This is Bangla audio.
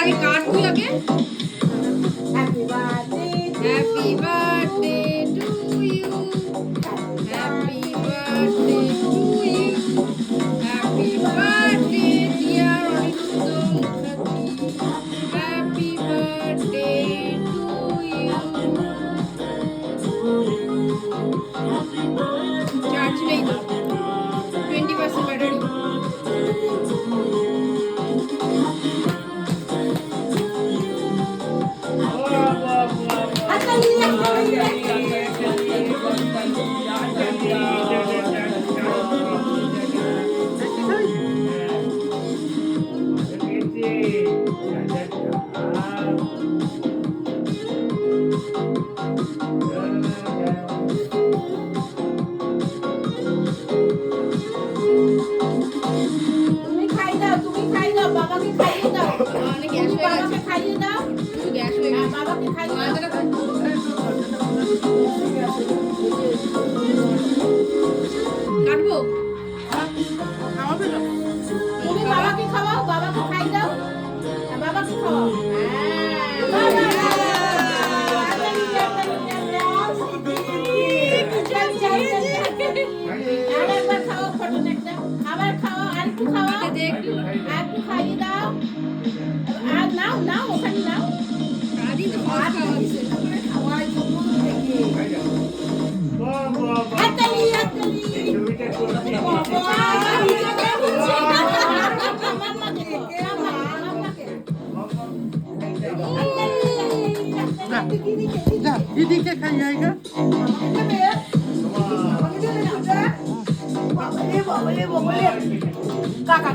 আগে কাট তুই আগে। Happy birthday to you, happy birthday to you, happy birthday dear Aniruddha Mukherjee, happy birthday to you. Charge নেই তো, 20% ব্যাটারি। তুমি খাই দাও, বাবাকে খাইয়ে দাও। বাবাকে খাইয়ে দাও, গ্যাস হয়ে গেছে। বাবাকে খাইয়ে দাও। কাটবো? তুমি বাবাকে খাওয়াও, বাবাকে খাই দাও, বাবাকে খাওয়াও। আরেকবার খাওয়াও, ফটো একটা আবার খাওয়াও, আরেকটু খাওয়াও, আরেকটু খাইয়ে দাও। আর নাও নাও, ওখানে নাও। দাদি তো ফার্স্ট খাওয়াচ্ছে। হাততালি, হাততালি। যা দিদিকে খাই জায়গা কাকা